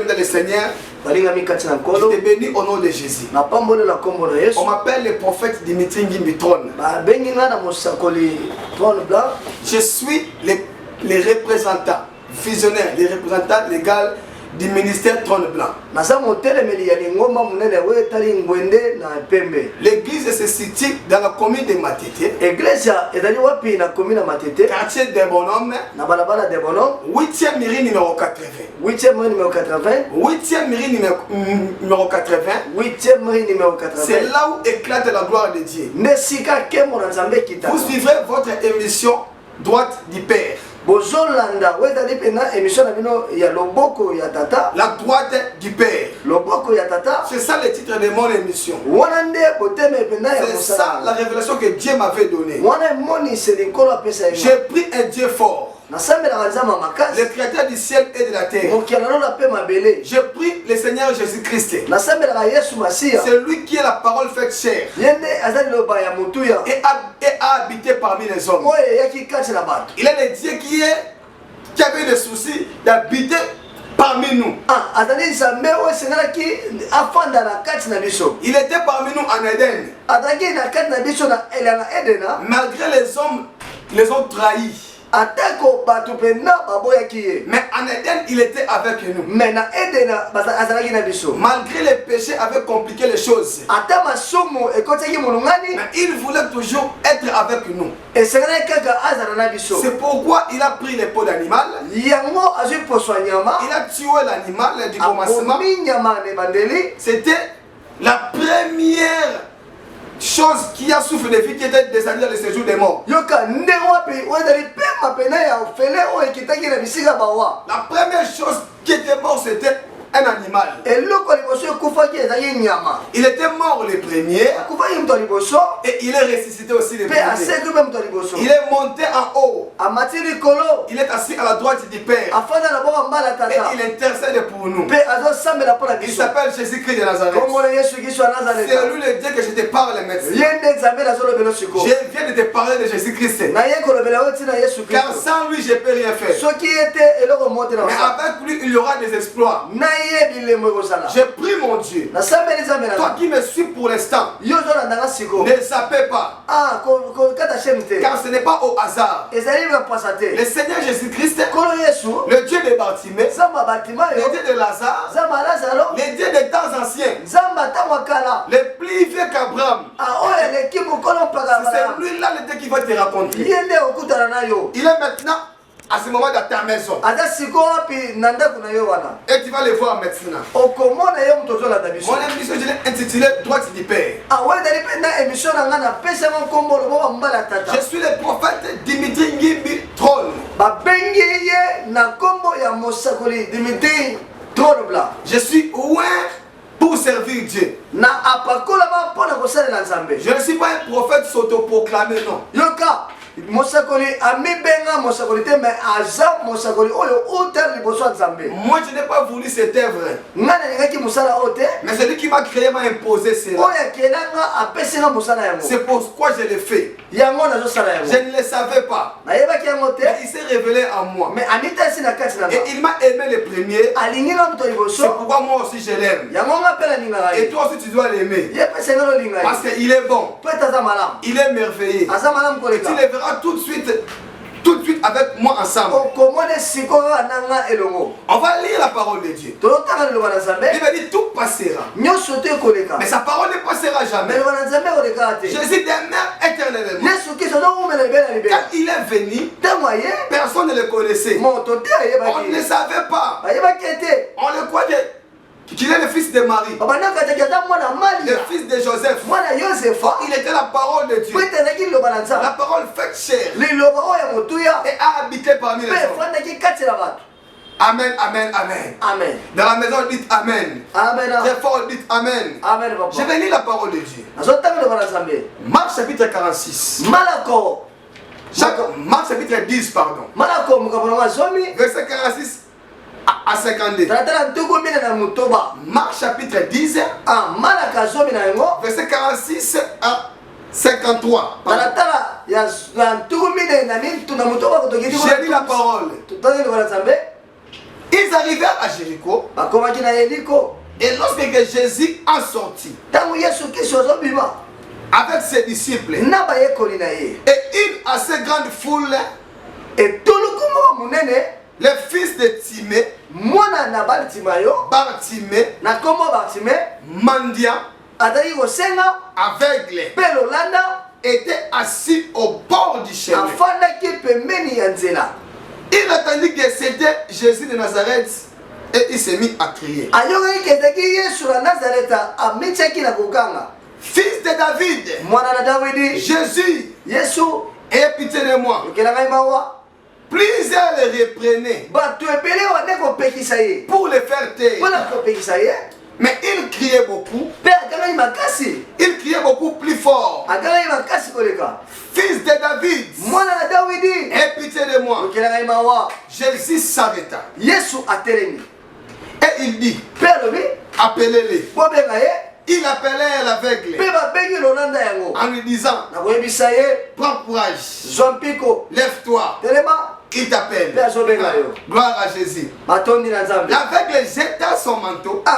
dans le Seigneur, je te bénis au nom de Jésus. On m'appelle le prophète Dimitri Ngimbitron. Je suis les représentants visionnaires, les représentants légaux du ministère Trône Blanc. L'église se situe dans la commune de Matete, quartier des Bonhommes, 8e mairie numéro 80. 8e mairie numéro 80. C'est là où éclate la gloire de Dieu. Vous suivrez votre émission Droite du Père. La droite du Père. C'est ça le titre de mon émission. C'est ça la révélation que Dieu m'avait donnée. J'ai pris un Dieu fort, le créateur du ciel et de la terre. J'ai pris le Seigneur Jésus-Christ. C'est lui qui est la parole faite chair et a habité parmi les hommes. Il est le Dieu qui avait des soucis d'habiter parmi nous. Il était parmi nous en Éden. Malgré les hommes les ont trahis. Mais en Éden, il était avec nous. Malgré les péchés avaient compliqué les choses, mais il voulait toujours être avec nous. C'est pourquoi il a pris les peaux d'animal. Il a tué l'animal du commencement. C'était la première chose qui a soufflé de vie qui était descendue dans le séjour des morts. La première chose qui était morte, c'était un animal. Il était mort le premier et il est ressuscité aussi le premier. Il est monté en haut. Il est assis à la droite du Père et il intercède pour nous. Il s'appelle Jésus-Christ de Nazareth. C'est lui le Dieu que je te parle maintenant. Je viens de te parler de Jésus-Christ, car sans lui je ne peux rien faire. Mais avec lui il y aura des exploits. J'ai pris mon Dieu. Toi qui me suis pour l'instant, ne zappez pas, car ce n'est pas au hasard. Le Seigneur Jésus-Christ, le Dieu de Bartimée, le Dieu de Lazare, le Dieu des temps anciens, le plus vieux qu'Abraham. C'est lui là le Dieu qui va te raconter. Il est maintenant à ce moment dans ta maison. Et tu vas le voir maintenant. Mon émission, je l'ai intitulée Droite du Père. Je suis le prophète Dimitri Ngimbitron. Je suis ouin pour servir Dieu. Je ne suis pas un prophète s'autoproclamé, non. Mosakoli amibenga mosakoli te mais aza mosakoli oyo autel liboso nzambe. Moi je n'ai pas voulu cette œuvre. Ngana ngaki musala ote. Mais celui qui m'a créé m'a imposé cela. Oya kelanga apesenga musala yango. C'est pourquoi je l'ai fait. Yango nazo sala yango. Je ne le savais pas. Na yeba ki yango te. Il s'est révélé en moi. Mais anita sina kati na. Et il m'a aimé le premier. Alingira mto liboso. C'est pourquoi moi aussi je l'aime. Yango ngapela ninga. Et toi aussi tu dois l'aimer. Yepesenga lo linga. Parce qu'il est bon. Il est merveilleux. Aza malam koleka. Tu le verras tout de suite avec moi ensemble. On va lire la parole de Dieu. Il va dire tout passera, mais sa parole ne passera jamais. Jésus demeure éternellement. Quand il est venu, personne ne le connaissait. On ne le savait pas. On le croyait qu'il est le fils de Marie, le fils de Joseph. Il était la parole de Dieu, la parole faite chair, et a habité parmi les hommes. Amen, amen, amen. Amen. Dans la maison, dites amen. Amen. Très fort, dites amen. Amen. Je vais lire la parole de Dieu. Marc chapitre 46. Marc chapitre 10, pardon. Verset 46 à 52. Marc chapitre 10, verset 46 à 53. J'ai lu la parole. Ils arrivèrent à Jéricho. Et lorsque Jésus en sortit avec ses disciples et une assez grande foule, les fils de Timée, Bartimée, mendiant, aveugle, était assis au bord du chemin. Il attendit que c'était Jésus de Nazareth et il s'est mis à crier. Fils de David, Jésus, aie pitié de moi. Plusieurs les reprenaient pour les faire taire. Mais il criait beaucoup. Il criait beaucoup plus fort. Fils de David, aie pitié de moi. Jésus s'arrêta. Et il dit, appelez-les. Il appelait l'aveugle en lui disant, prends courage, lève-toi. Il t'appelle. Gloire à Jésus. L'aveugle jeta son manteau et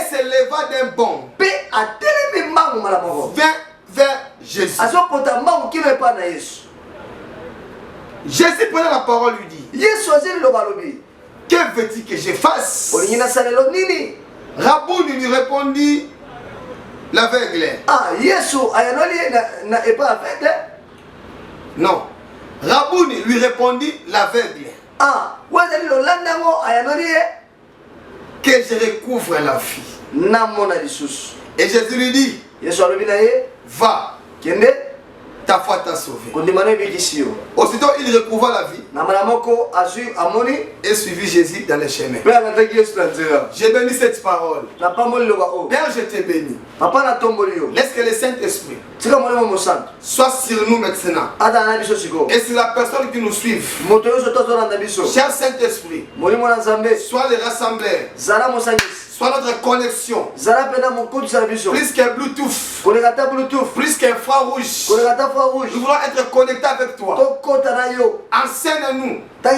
se leva d'un bond vers Jésus. Jésus prenant la parole lui dit, que veux-tu que je fasse? Rabouni lui répondit l'aveugle. Non. Rabouni lui répondit l'aveugle. Que je recouvre la vie. Et Jésus lui dit, va, ta foi t'a sauvé. Aussitôt il recouvra la vie et suivit Jésus dans les chemins. J'ai béni cette parole. Père, je te bénis. Laisse que le Saint-Esprit soit sur nous maintenant et sur la personne qui nous suit. Cher Saint-Esprit, sois le rassembleur, soit notre connexion, plus qu'un Bluetooth, plus qu'un phare rouge. Nous voulons être connectés avec toi. Enseigne-nous. Car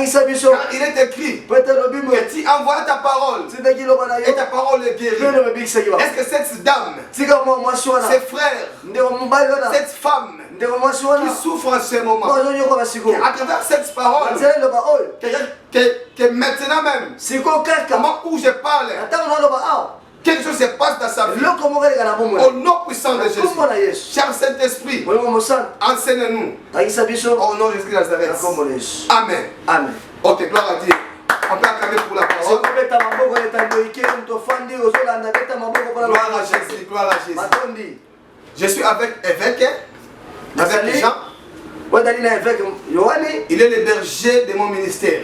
il est écrit que tu envoies ta parole et ta parole est guérie. Est-ce que cette dame, ses frères, cette femme qui souffre en ce moment, à travers cette parole, que maintenant même, au moment où je parle, quelque chose se passe dans sa vie. Au nom puissant de Jésus. Cher Saint-Esprit, enseigne-nous. Au nom de Jésus de Nazareth. Amen. Amen. Ok, gloire à Dieu. On peut acclamer pour la parole. Gloire à Jésus. Gloire à Jésus. Je suis avec évêque, avec Jean. Il est le berger de mon ministère.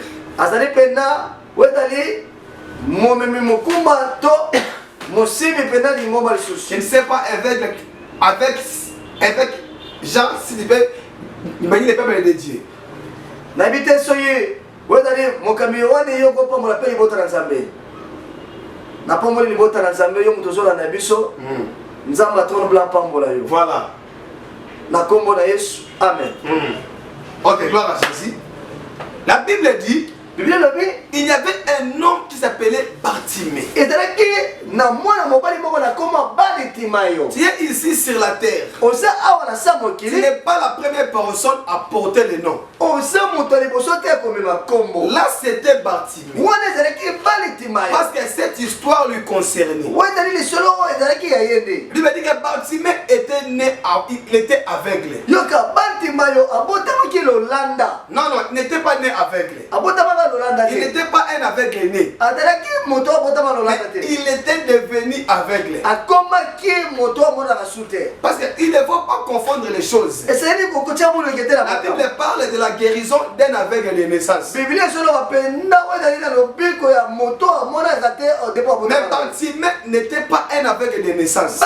Je ne sais pas avec Jean, si tu peux imaginer le peuple de Dieu. Voilà. Amen. Ok, gloire à Jésus. La Bible dit, il y avait un homme qui s'appelait Bartimée. Tu es ici sur la terre. Tu n'es pas la première personne à porter le nom. Là c'était Bartimée. Parce que cette histoire lui concernait. Lui m'a dit que Bartimée était né, il était aveugle. Non, il n'était pas né aveugle. Il n'était pas un aveugle né. Il était devenu aveugle. Parce qu'il ne faut pas confondre les choses. La Bible parle de la guérison d'un aveugle de naissance. Mais Bartimée n'était pas un aveugle de naissance.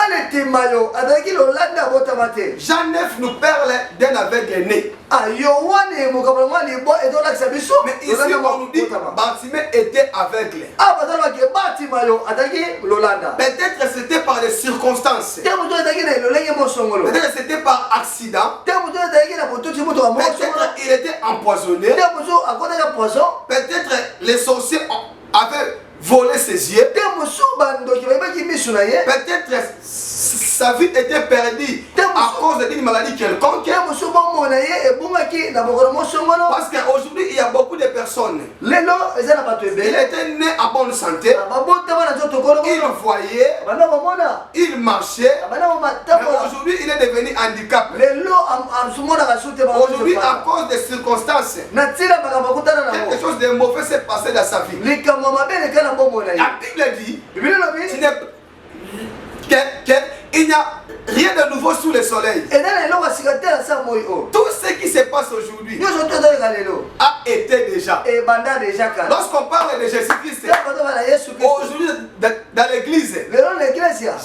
Jean 9 nous parle d'un aveugle né. Mais ici on nous dit Bartimée était aveugle. Peut-être c'était par les circonstances. Peut-être c'était par accident. Peut-être il était empoisonné. Peut-être les sorciers avaient volé ses yeux, peut-être sa vie était perdue à cause d'une maladie quelconque. Parce qu'aujourd'hui, il y a beaucoup de personnes. Il était né en bonne santé. Il voyait, il marchait. Mais aujourd'hui, il est devenu handicapé. Aujourd'hui, à cause des circonstances, quelque chose de mauvais s'est passé dans sa vie. La Bible dit qu'il n'y a rien de nouveau sous le soleil. Tout ce qui se passe aujourd'hui a été déjà. Lorsqu'on parle de Jésus-Christ, aujourd'hui dans l'église,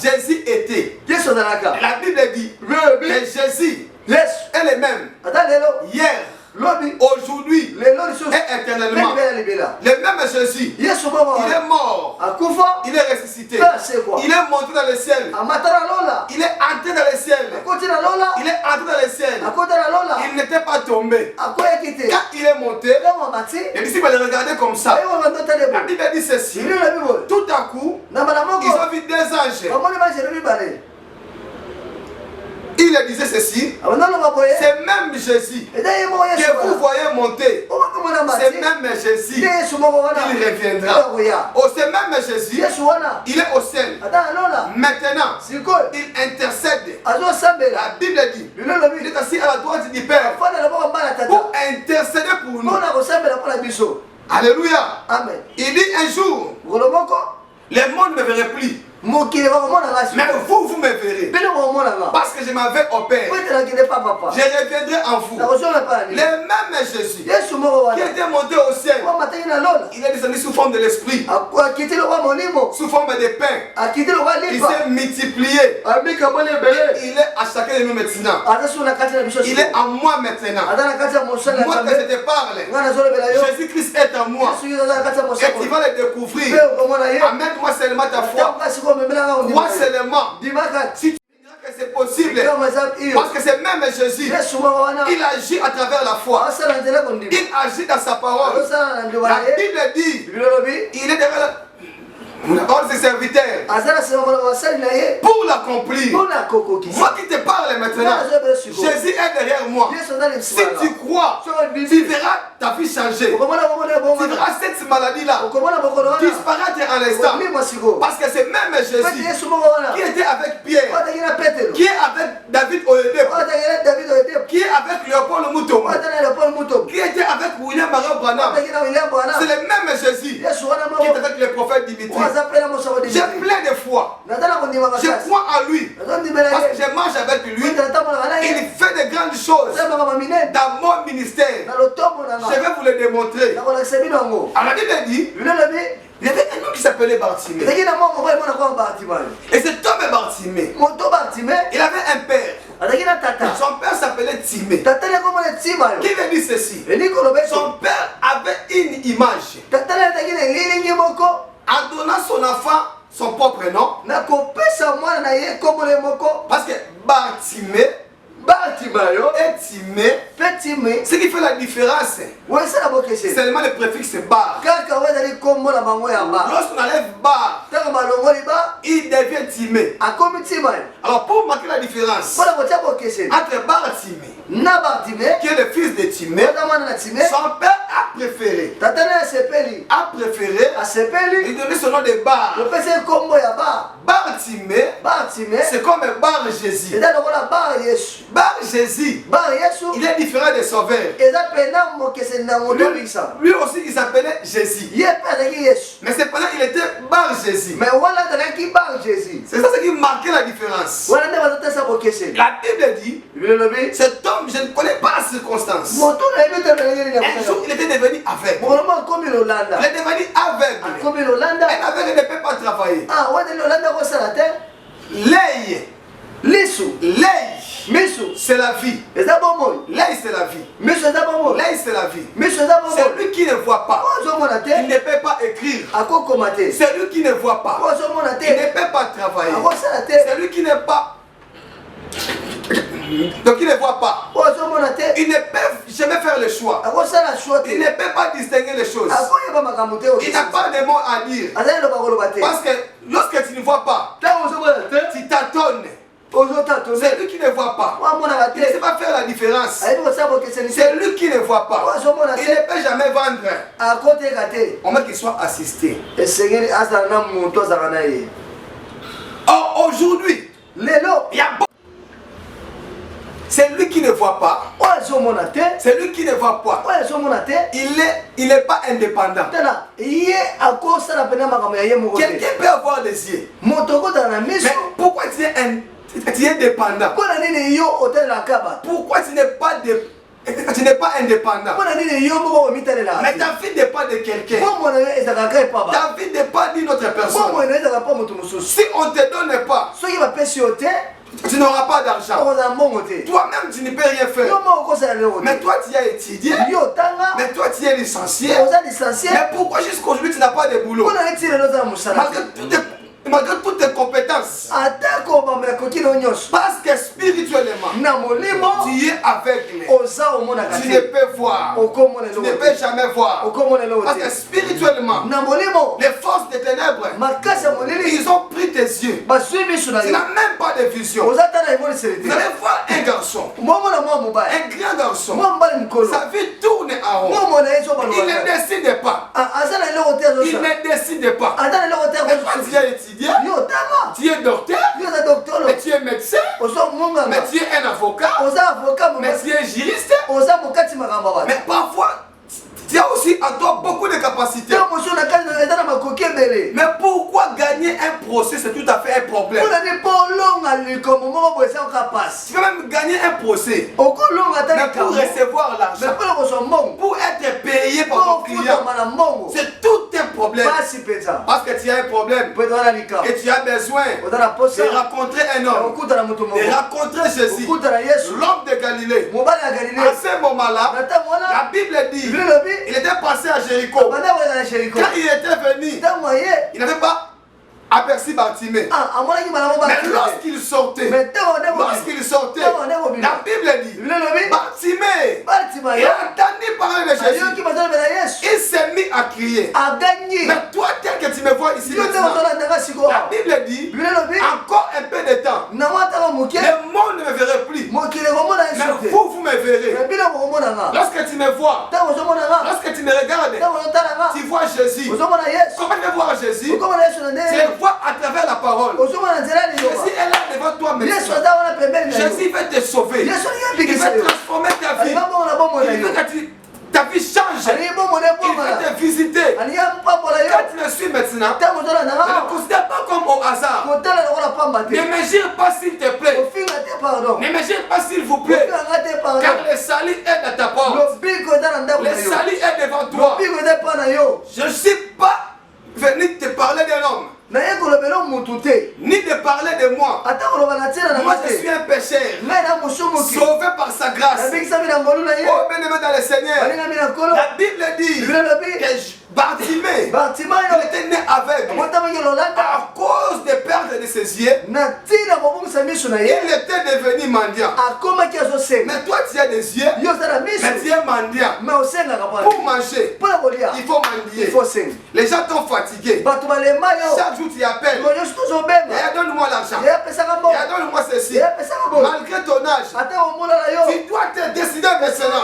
Jésus était. La Bible dit que Jésus est le même hier, aujourd'hui et éternellement. Le même Jésus, il est mort, il est ressuscité, il est monté dans le ciel, il est entré dans le ciel, il est entré dans le ciel, il n'était pas tombé. Quand il est monté, les disciples le regardaient comme ça. La Bible dit ceci: tout à coup, ils ont vu des anges. Il disait ceci: c'est même Jésus que vous voyez monter, c'est même Jésus, il reviendra. Oh, c'est même Jésus, il est au ciel. Maintenant, il intercède. La Bible dit, il est assis à la droite du Père pour intercéder pour nous. Alléluia. Amen. Il dit un jour, le monde ne me verrait plus. Mais vous me verrez. Parce que je m'avais opéré. Je reviendrai en vous. Le même Jésus qui était monté au ciel, il est descendu sous forme de l'esprit, sous forme de pain. Il s'est multiplié. Il est à chacun de nous maintenant. Il est en moi maintenant. Moi que je te parle, Jésus-Christ est en moi. Et tu vas le découvrir. Amène-moi seulement ta foi. Moi seulement, si tu diras que c'est possible, parce que c'est même Jésus, il agit à travers la foi, il agit dans sa parole. La Bible dit, il est derrière de ses serviteurs pour l'accomplir. Moi qui te parle maintenant, Jésus est derrière moi. Si tu crois, tu verras ta vie changer. Tu verras cette maladie-là disparaître à l'instant. Parce que c'est même Jésus qui était avec Pierre, qui est avec David Oyedep, qui est avec Léopold Mutombo, qui était avec William Marion Branham. C'est le même Jésus qui est avec le prophète Dimitri. J'ai plein de foi. Je crois en lui. Parce que je mange avec lui. Il fait de grandes choses dans mon ministère. Je vais vous le démontrer. Alors la Bible dit, il y avait un homme qui s'appelait Bartimée. Et cet homme Bartimée, il avait un père. Son père s'appelait Timée. Qui veut dire ceci? Son père avait une image. En donnant son enfant son propre nom. Parce que Bartimée et Timée, ce qui fait la différence, c'est seulement le préfixe bar. Lorsqu'on enlève bar, il devient Timée. Alors pour marquer la différence entre Bartimée, qui est le fils de Timée, son père a préféré il donnait son nom de Bar. Bartimée, c'est comme Bar Jésus. Bar Jésus, il est différent des sauveurs. Lui aussi il s'appelait Jésus. Mais cependant il était Bar Jésus. C'est ça qui marquait la différence. La Bible dit, cet homme, je ne connais pas la circonstance. Un jour il était devenu aveugle. Il est devenu aveugle. Un aveugle ne peut pas travailler. L'œil, c'est la vie. L'œil, c'est la vie. L'œil, c'est la vie. C'est lui qui ne voit pas. Il ne peut pas écrire. C'est lui qui ne voit pas. Il ne peut pas travailler. C'est lui qui n'est pas. Donc il ne voit pas. Il ne peut jamais faire le choix. Il ne peut pas distinguer les choses. Il n'a pas de mots à dire. Parce que lorsque tu ne vois pas, tu tâtonnes. C'est lui qui ne voit pas. Il ne sait pas faire la différence. C'est lui qui ne voit pas. Il ne peut jamais vendre. On veut qu'il soit assisté. Or, aujourd'hui, il y a beaucoup. C'est lui qui ne voit pas. C'est lui qui ne voit pas. Il n'est pas indépendant. Quelqu'un peut avoir des yeux. Mais pourquoi tu es dépendant? Pourquoi tu n'es pas indépendant? Mais ta vie dépend de quelqu'un. Ta vie dépend d'une autre personne. Si on ne te donne pas, tu n'auras pas d'argent. Toi-même, tu ne peux rien faire. Mais toi, tu as étudié. Mais toi, tu es licencié. Mais pourquoi jusqu'aujourd'hui, tu n'as pas de boulot? Malgré toutes tes compétences. Parce que spirituellement, tu es aveugle. Tu ne peux voir. Tu ne peux jamais voir. Parce que spirituellement, les forces des ténèbres, ils ont pris tes yeux. Tu n'as même pas de vision. Vous allez voir un garçon, un grand garçon. Sa vie tourne en rond. Il ne décide pas. Il ne décide pas. Mais toi, tu as étudié. Tu es docteur, mais tu es médecin, mais tu es un avocat, mais tu es juriste. Mais parfois, tu as aussi en toi beaucoup de capacités. Mais pourquoi gagner un procès, c'est tout à fait un problème. Tu peux même gagner un procès, mais pour recevoir l'argent, pour être payé par ton client, c'est tout un problème. Parce que tu as un problème et tu as besoin de rencontrer un homme, de rencontrer Jésus, l'homme de Galilée. À ce moment-là, la Bible dit, il était passé à Jéricho. Quand il était venu, il n'avait pas aperçu Bartimée. Mais lorsqu'il sortait, la Bible dit, Bartimée, il a entendu parler de Jésus. Il s'est mis à crier. Mais toi, tel que tu me vois ici maintenant, la Bible dit, encore un peu de temps, le monde ne me verrait plus. Mais vous me verrez. Lorsque tu me vois, lorsque tu me regardes, tu vois Jésus. Comment tu veux voir Jésus? Tu le vois à travers la parole. Jésus est là devant toi maintenant. Jésus veut te sauver. Il veut transformer ta vie. Il veut que ta vie change. Il veut te visiter. Quand tu me suis maintenant, ne me considère pas comme au hasard. Ne me gire pas s'il te plaît. Ne me gire pas s'il vous plaît. Car le salut est à ta porte. Le salut est devant toi. Je ne suis pas venu te parler d'un homme, ni de parler de moi. Moi je suis un pécheur, sauvé par sa grâce. Oh bien-aimé dans le Seigneur, la Bible dit que Bartimée, il était né aveugle à cause des pertes de ses yeux. Il était devenu mendiant. Mais toi tu as des yeux, mais tu es mendiant. Pour manger, il faut mendier. Les gens t'ont fatigué. Chaque jour tu appelles, et donne-moi l'argent, et donne-moi ceci. Malgré ton âge, tu dois te décider maintenant.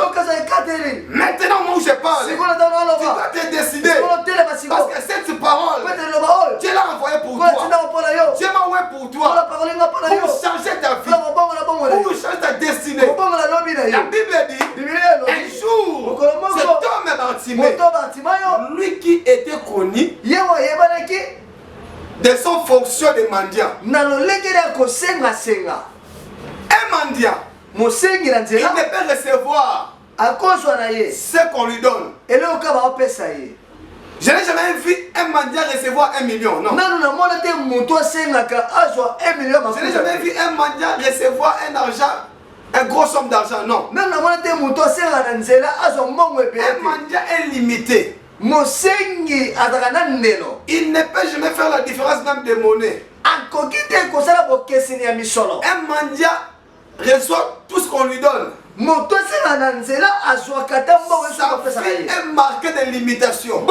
Maintenant moi où je parle, tu dois te décider. Parce que cette parole, Dieu l'a envoyée pour toi. Dieu m'a envoyé pour toi. Pour changer ta vie, pour changer ta destinée. La Bible dit, un jour, cet homme Bartimée, lui qui était connu de son fonction de mendiant. Un mendiant, il ne peut recevoir ce qu'on lui donne. Je n'ai jamais vu un mendiant recevoir 1 million, non. Je n'ai jamais vu un mendiant recevoir un argent, un gros somme d'argent, non. Un mendiant est limité. Il ne peut jamais faire la différence même de monnaie. Un mendiant reçoit tout ce qu'on lui donne. Ça fait un marqué de limitation.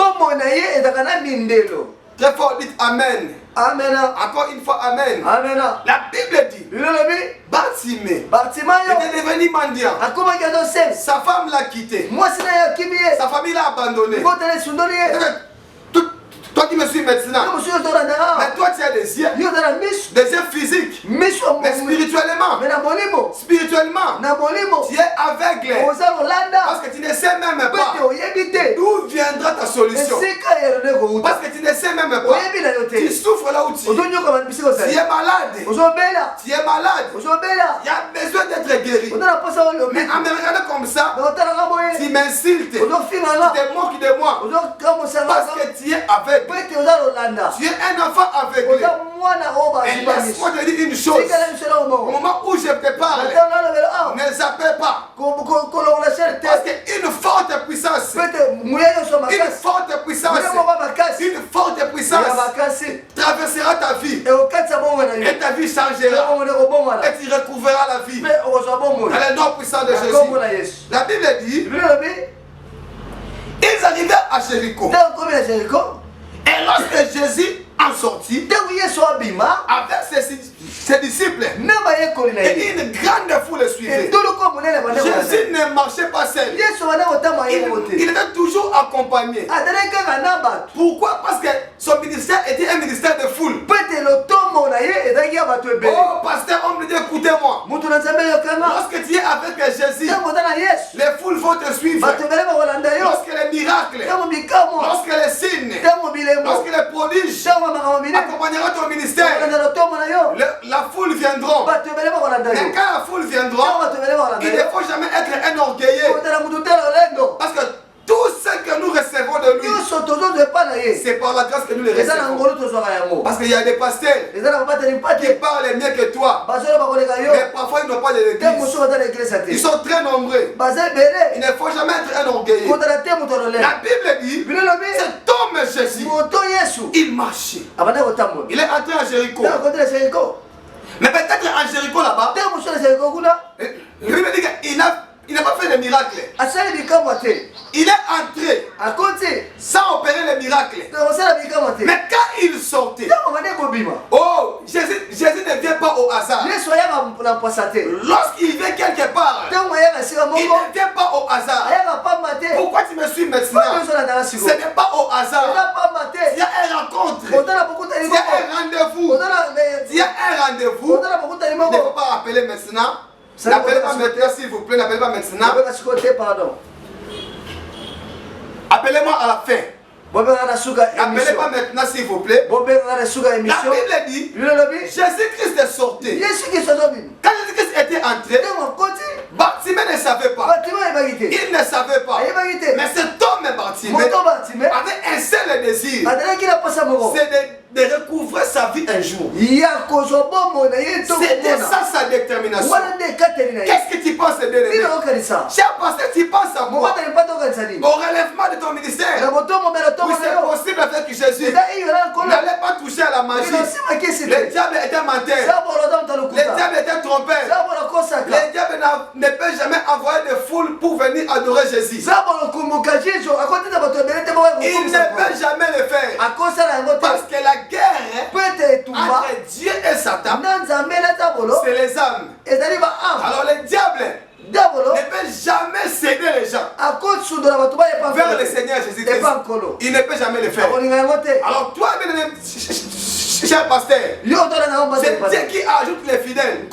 Très fort, dites Amen. Amen. Encore une fois, Amen. Amen. La Bible dit Bartimée était devenu mendiant. Sa femme l'a quitté. Sa famille l'a abandonné. Toi qui me suis maintenant, mais toi tu as des yeux physiques, mais spirituellement, tu es aveugle parce que tu ne sais même pas d'où viendra ta solution. Parce que tu ne sais même pas, tu souffres là où tu es. Tu es malade, il y a besoin d'être guéri. Mais en me regardant comme ça, tu m'insultes, tu te moques de moi parce que tu es aveugle. Tu es un enfant aveuglé. Et laisse-moi te dire une chose. Au moment où je te parle, ne zappez pas. Parce qu'une forte puissance, traversera ta vie. Et ta vie changera. Et tu retrouveras la vie. Dans le nom puissant de Jésus. La Bible dit, ils arrivaient à Jéricho. Et lorsque Jésus en sortit, avec ses disciples, et une grande foule suivait. Jésus ne marchait pas seul. Il était toujours accompagné. Pourquoi? Parce que son ministère était un ministère de foule. Oh, pasteur, on me dit, écoutez-moi. Lorsque tu es avec Jésus, les foules vont te suivre. Lorsque les miracles, lorsque les signes, lorsque les prodiges accompagneront ton ministère, la foule viendront. Mais quand la foule viendra, il ne faut jamais être un orgueilleux. Parce que tout ce que nous recevons de lui, c'est par la grâce que nous les recevons. Parce qu'il y a des pasteurs qui parlent mieux que toi. Mais parfois ils n'ont pas d'église. Ils sont très nombreux. Il ne faut jamais être un orgueilleux. La Bible dit, cet homme Jésus, il marchait. Il est entré à Jéricho. Mais peut-être en Jéricho là-bas, la Bible dit qu'il n'a pas fait de miracle. Il est entré sans opérer les miracles. Mais quand il sortait, oh, Jésus ne vient pas au hasard. Lorsqu'il vient quelque part, il ne vient pas au hasard. Pourquoi tu me suis maintenant? Ce n'est pas au hasard. Il y a un rencontre. Il y a un rendez-vous. Il y a un rendez-vous. Il ne faut pas appeler maintenant. N'appelez pas maintenant, s'il vous plaît. N'appelez pas maintenant. Appelez-moi à la fin. N'appelez pas maintenant, s'il vous plaît. La Bible dit, Jésus-Christ est sorti. Quand Jésus-Christ était entré, Bartimée ne savait pas. Il ne savait pas. Mais cet homme Bartimée avait un seul désir. C'est de recouvrer sa vie un jour. C'était ça sa détermination. Qu'est-ce que tu penses de bien-aimé? Cher pasteur, tu penses à moi, au relèvement de ton ministère, où c'est possible avec Jésus, n'allez pas toucher à la magie. Le diable était menteur. Le diable était trompeur. Le diable ne peut jamais envoyer de foule pour venir adorer Jésus. Il ne peut jamais le faire. Parce que la guerre entre Dieu et Satan, c'est les âmes. Alors le diable ne peut jamais céder les gens vers le Seigneur Jésus-Christ. Il ne peut jamais le faire. Alors toi, cher pasteur, c'est Dieu qui ajoute les fidèles.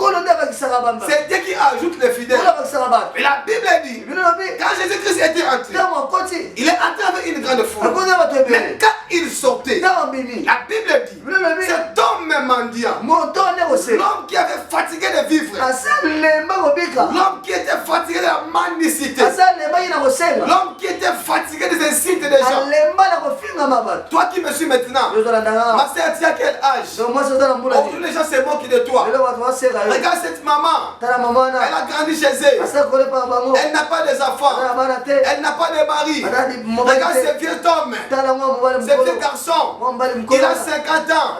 C'est Dieu qui ajoute les fidèles. Et la Bible dit, quand Jésus-Christ était entré, il est entré avec une grande foule. Mais quand il sortait, la Bible dit, cet homme mendiant, l'homme qui avait fatigué de vivre, l'homme qui était fatigué de la mendicité, l'homme qui était fatigué des insultes des gens, Toi qui me suis maintenant, ma sœur, tu as quel âge? Aujourd'hui, les gens se moquent de toi. Regarde cette maman. Elle a grandi chez elle. Elle n'a pas des enfants. Elle n'a pas de mari. Regarde ce vieux homme. Ce vieux garçon. Il a 50 ans.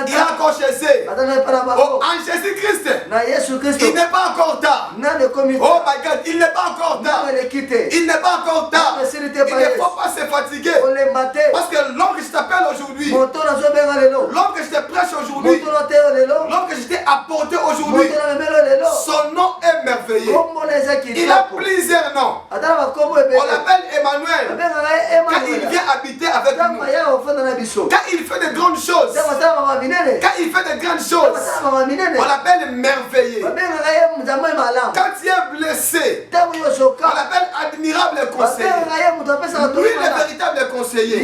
Il est encore chez elle. Oh, en Jésus-Christ, il n'est pas encore tard. Oh my God, il n'est pas encore tard. Il n'est pas encore tard. Il ne faut pas se fatiguer. Parce que l'homme que je t'appelle aujourd'hui, l'homme que je te prêche aujourd'hui, l'homme que je t'ai apporté aujourd'hui, son nom est merveilleux. Il a plusieurs noms. On l'appelle Emmanuel. Quand il vient habiter avec nous, quand il fait de grandes choses, quand il fait de grandes choses, on l'appelle merveilleux. Quand il est blessé, on l'appelle admirable conseiller. Lui, le véritable conseiller.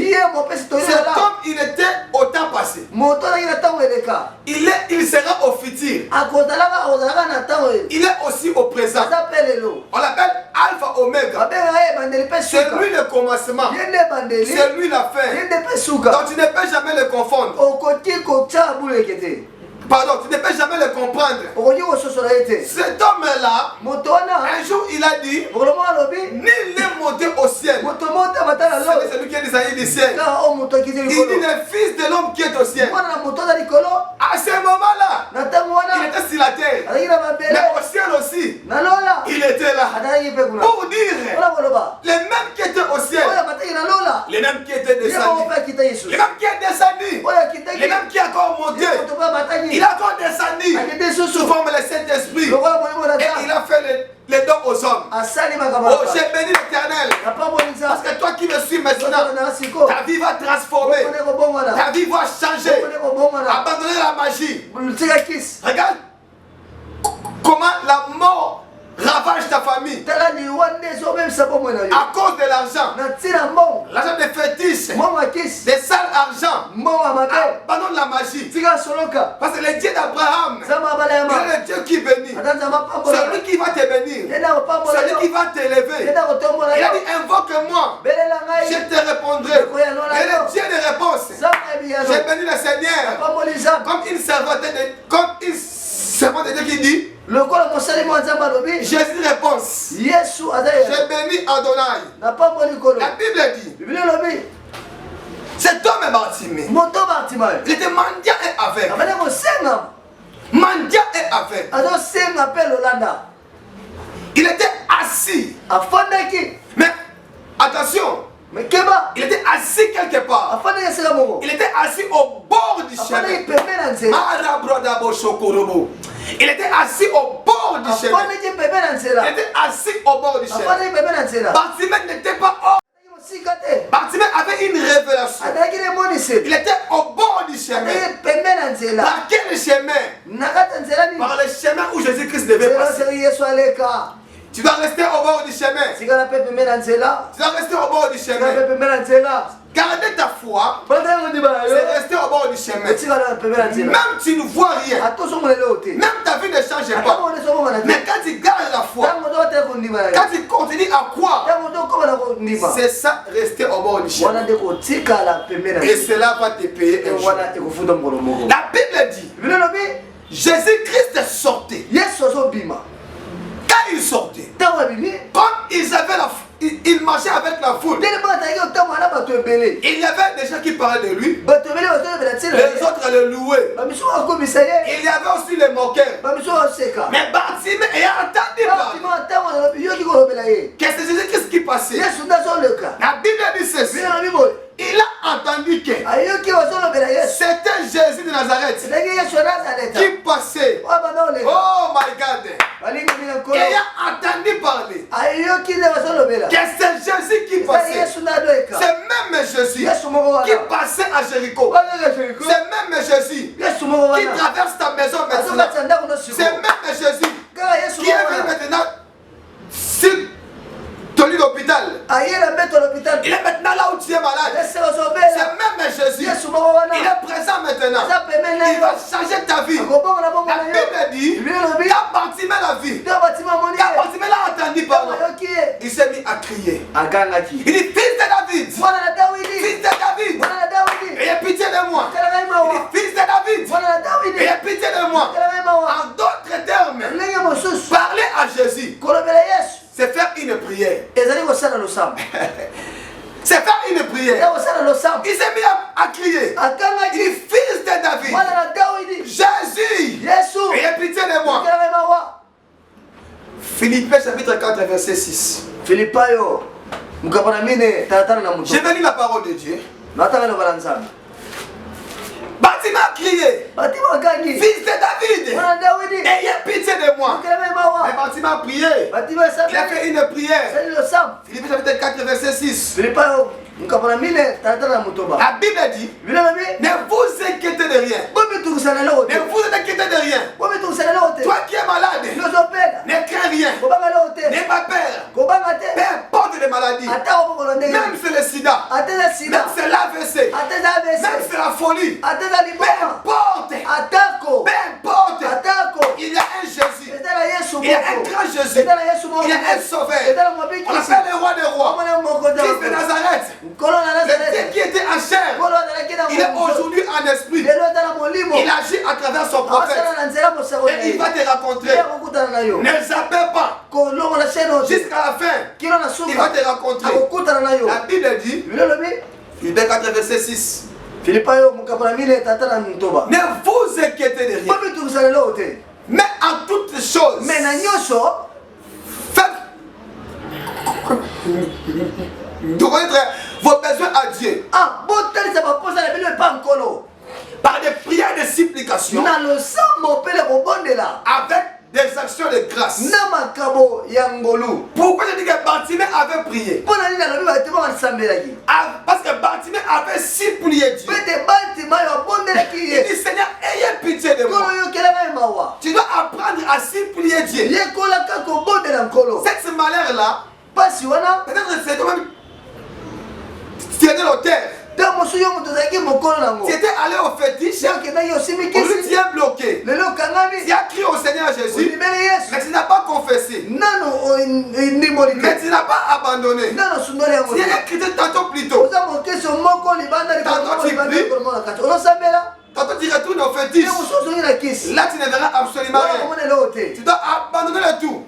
Cet homme, il était au temps passé. Il sera au futur. Il est aussi au présent. On l'appelle Alpha Omega. C'est lui le commencement. C'est lui la fin. Donc tu ne peux jamais le confondre. Pardon, tu ne peux jamais le comprendre. Cet homme-là, un jour il a dit, nul n'est monté au ciel. C'est celui qui est descendu du ciel. Il dit le fils de l'homme qui est au ciel. À ce moment-là, il était sur la terre. Mais au ciel aussi, il était là. Pour dire, les mêmes qui étaient au ciel, les mêmes qui étaient descendus, les mêmes qui est descendu, les mêmes qui est encore monté. Il a encore descendu sous forme de Saint-Esprit. Et il a fait les dons aux hommes. Oh, j'ai béni l'Éternel. Parce que toi qui me suis maintenant, ta vie va transformer. Ta vie va changer. Abandonner la magie. Regarde comment la mort ravage ta famille à cause de l'argent. L'argent des fétiches, des sales argent. Abandonne la magie. Parce que le Dieu d'Abraham, il est le Dieu qui bénit. C'est lui qui va te bénir. C'est lui qui va t'élever. Il a dit invoque-moi, je te répondrai. Et le Dieu des réponses. J'ai béni le Seigneur comme une servante de Dieu qui dit Jésus réponse. J'ai béni Adonai. La Bible dit cet homme est Bartimée. Il était mendiant et aveugle. Mendiant et aveugle. Il était assis. Mais attention, il était assis quelque part. Il était assis au bord du chemin. Il était assis au bord du chemin. Il était assis au bord du chemin. Bartimée n'était pas hors. Bartimée avait une révélation. Il était au bord du chemin. Par quel chemin? Par le chemin où Jésus-Christ devait passer. Tu dois rester au bord du chemin. Tu dois rester au bord du chemin. Garder ta foi, c'est rester au bord du chemin. Même tu ne vois rien. Même ta vie ne change pas. Mais quand tu gardes la foi, quand tu continues à croire, c'est ça, rester au bord du chemin. Et cela va te payer un jour. La Bible dit, Jésus-Christ sortait. Quand il sortait, comme ils avaient la foi, il marchait avec la foule. Il y avait des gens qui parlaient de lui. Les autres le louaient. Il y avait aussi les moqueurs. Mais Bartimée ayant entendu parler que c'est Jésus-Christ qui passait. La Bible dit ceci. Il a entendu que c'était Jésus de Nazareth qui passait. Oh my God. Il a entendu parler que c'est Jésus qui passait. C'est même Jésus qui passait à Jéricho. C'est même Jésus qui traverse ta maison maintenant. C'est même Jésus qui est venu maintenant sur ton lit d'hôpital. Il est maintenant là où tu es malade. C'est même Jésus. Il est présent maintenant. Il va changer ta vie. La Bible dit, quand Bartimée la vie, quand Bartimée l'a entendu parler, il s'est mis à crier. Il dit, fils de David, fils de David, de moi. Il est fils de David. Ayez pitié de moi. En d'autres termes, parler à Jésus, c'est faire une prière. C'est faire une prière. Il s'est mis à crier. Il est fils de David. Jésus, ayez pitié de moi. Philippiens chapitre 4 verset 6. Je vais lire la parole de Dieu. Bartimée a crié, fils de David, ayez pitié de moi. Et Bartimée a prié. Il a fait une prière. Philippiens chapitre 4 verset 6. La Bible dit, ne vous inquiétez de rien. Ne vous inquiétez de rien. Toi qui es malade, ne crains rien. N'aie pas peur. Peu importe les maladies. Même c'est le sida. Même c'est l'AVC. Même c'est la folie. Peu importe. Il y a un Jésus. Il y a un grand Jésus. Il y a un sauveur. On appelle le roi des rois. Christ de Nazareth. Le Dieu qui était en chair, il est aujourd'hui en esprit. Il agit à travers son prophète. Et il va te rencontrer. Ne zappez pas. Jusqu'à la fin, il va te rencontrer. La Bible dit, Philippiens 4 verset 6. Ne vous inquiétez de rien. Mais en toutes choses, faites connaître vos besoins à Dieu. Par des prières de supplication. Avec des actions de grâce. Pourquoi je dis que Bartimée avait prié? Parce que Bartimée avait supplié Dieu. Il dit, Seigneur, ayez pitié de moi. Tu dois apprendre à supplier Dieu. Cette malheur-là, peut-être c'est toi-même. Tu étais l'auteur. Tu étais allé au fétiche. Aujourd'hui tu es bloqué. Tu as crié au Seigneur Jésus. Mais tu n'as pas confessé. Mais tu n'as pas abandonné. Tu es écrit tantôt plus tôt. Tantôt tu pries. Tantôt tu retournes au fétiche. Là tu ne verras absolument rien. Tu dois abandonner le tout.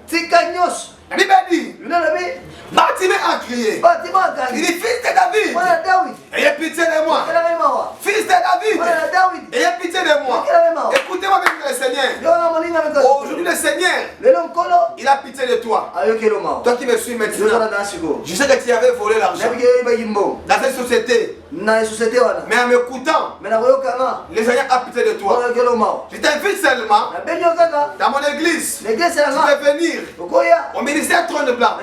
La Bible dit, Bartimée a crié. Il dit, fils de David, ayez pitié de moi. Fils de David, ayez pitié de moi. Écoutez-moi bien le Seigneur. Aujourd'hui le Seigneur, il a pitié de toi. Toi qui me suis maintenant, je sais que tu avais volé l'argent dans cette société. Mais en m'écoutant, le Seigneur a pitié de toi. Je t'invite seulement dans mon église. Tu peux venir au ministère Trône Blanc.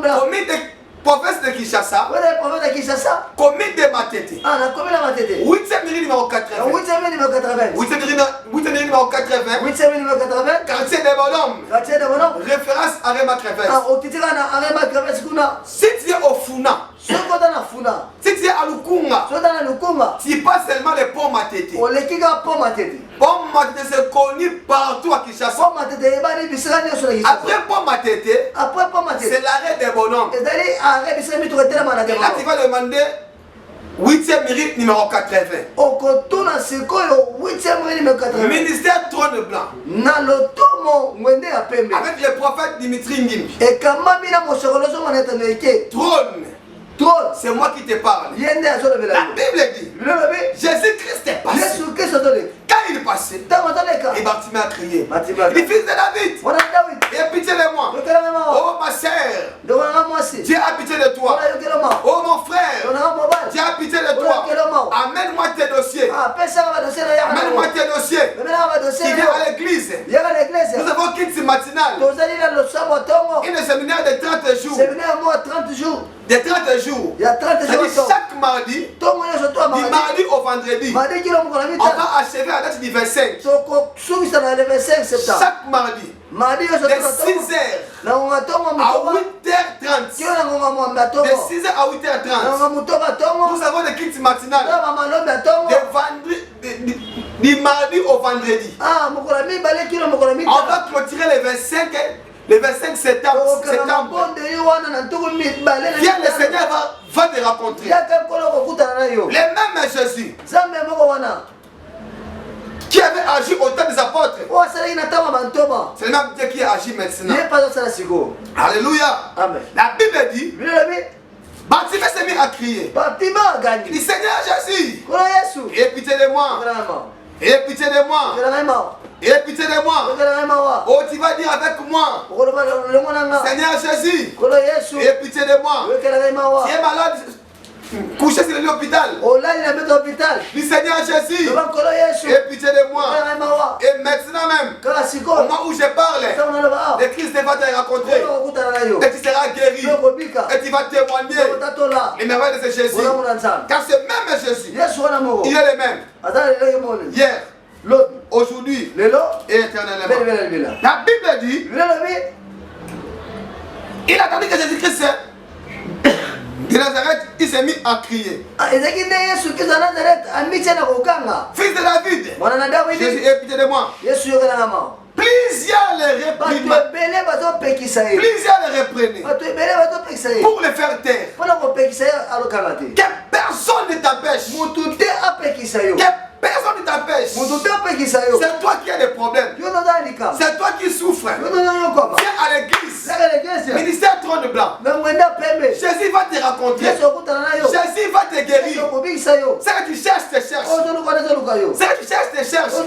Commune de province de Kinshasa. Commune de Matete. 8e mairie numéro 80. 8e mairie numéro 80. Quartier de Bonhomme. Référence à Rema Creves. Si tu es au Funa, si tu es à Lukunga, tu passes seulement les ponts Matete. Pont Matete c'est connu partout à Kinshasa. Après Pont Matete, c'est l'arrêt des bonhommes. Et là tu vas demander 8e mairie numéro 80. Ministère Trône Blanc. Avec le prophète Dimitri Ngimbi. Trône, c'est moi qui te parle. La Bible dit, Jésus-Christ est passé. Quand il est passé, et Bartimée a crié. Il dit, fils de David, aie pitié de moi. Oh ma sœur, Dieu a pitié de toi. Oh mon frère, Dieu a pitié de toi. Amène-moi tes dossiers. Amène-moi tes dossiers. Tu viens à l'église. Nous avons quitté matinale. Et le séminaire de 30 jours. De 30 jours. Chaque mardi, du mardi au vendredi, on va achever à la date du 25. Chaque mardi, de 6h à 8h30. De 6h à 8h30. Nous avons des kits matinales. Du mardi au vendredi. On va clôturer le 25 septembre. Viens, le Seigneur va te rencontrer. Les mêmes Jésus qui avait agi au temps des apôtres, c'est le même Dieu qui agit maintenant. Alléluia. Amen. La Bible dit, Bartimée s'est mis à crier. Il dit, Seigneur Jésus, aie pitié de moi. Aie pitié de moi. Aie pitié de moi. Oh, tu vas dire avec moi, Seigneur Jésus, aie pitié de moi. Tu es malade, couché sur l'hôpital. Le Seigneur Jésus, aie pitié de moi. Et maintenant même, au moment où je parle, le Christ va te rencontrer. Et tu seras guéri. Et tu vas témoigner les merveilles de ce Jésus. Car ce même Jésus, il est le même. Hier, aujourd'hui et éternellement. La Bible dit, il a attendu que Jésus-Christ de Nazareth, il s'est mis à crier. Fils de David, Jésus, aie pitié de moi. Plusieurs les reprenaient. Plusieurs les reprenaient pour le faire taire. Que personne ne t'empêche. Que personne ne t'empêche. C'est toi qui as des problèmes. C'est toi qui souffres. Viens à l'église. Ministère trône blanc. Jésus va te rencontrer. Jésus va te guérir. C'est que tu cherches, te cherches. C'est que tu cherches, te cherches. Dieu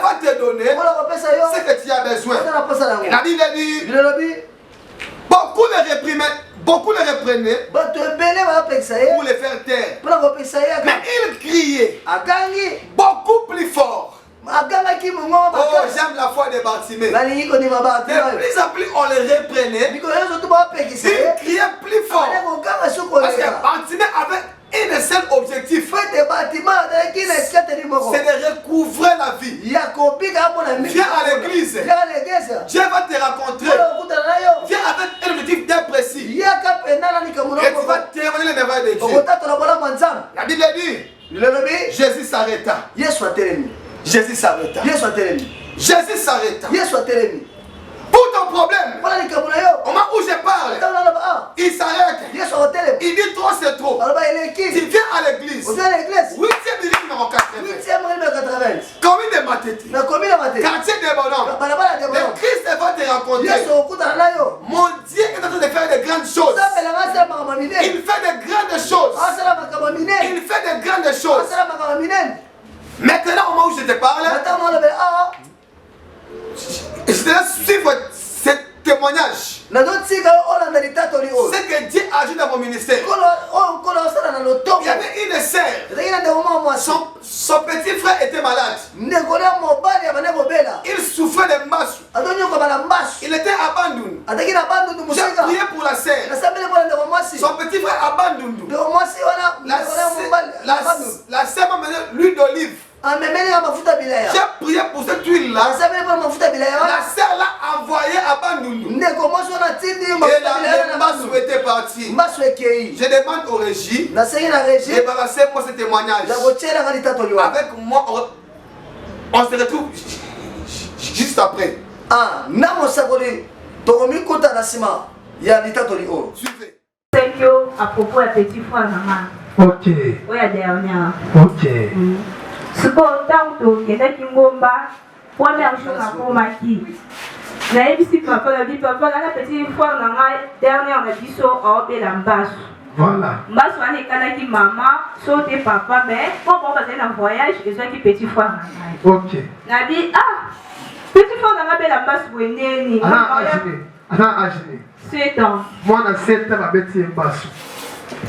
va te donner ce que tu as besoin. La Bible dit, beaucoup le réprimaient. Beaucoup le reprenaient pour les faire taire. Mais il criait beaucoup plus fort. Oh, j'aime la foi de Bartimée. De plus en plus, on les reprenait. Il criait plus fort. Parce que Bartimée avait un seul objectif. C'est de recouvrer la vie. Viens à l'église. Dieu va te rencontrer. Viens avec un objectif bien précis. Et tu vas témoigner les merveilles de Dieu. La Bible dit, Jésus s'arrêta. Jésus s'arrêta. Jésus s'arrêta. Pour ton problème, au moment où je parle, il s'arrête. Il dit trop, c'est trop. Tu viens à l'église. 8e numéro 80. Commune de Matete. Quartier de Bonhomme. Le Christ va te rencontrer. Mon Dieu est en train de faire de grandes choses. Il fait de grandes choses. Il fait de grandes choses. Maintenant, au moment où je te parle, je te laisse suivre ce témoignage. C'est que Dieu agit dans mon ministère. Il y avait une sœur. Son petit frère était malade. Il souffrait de masse. Il était abandonné. J'ai prié pour la sœur. Son petit frère abandonné. La sœur m'a donné l'huile d'olive. J'ai prié pour cette huile-là. La sœur l'a envoyé à Bandundu. Et la masse était partie. Je demande au régime de balancer moi ce témoignage. Avec moi, on se retrouve juste après. Suivez. À propos de petit frère maman. Ok. Oui, à dernière. Ok. Ce qu'on tente, il y a qui m'omba. Première chose à commaquer. Naïf si papa la vie, papa la petite fois dans la dernière on a dit ça au Bélambasse. Voilà. Mbasse on est canaki maman, sauter papa, mais quand on va dans un voyage, ils ont qui petit fois. Ok. Nabi petit fois dans la Bélambasse vous ni. Ana agile. 7 ans. Moi na 7 ans abeti mbasu.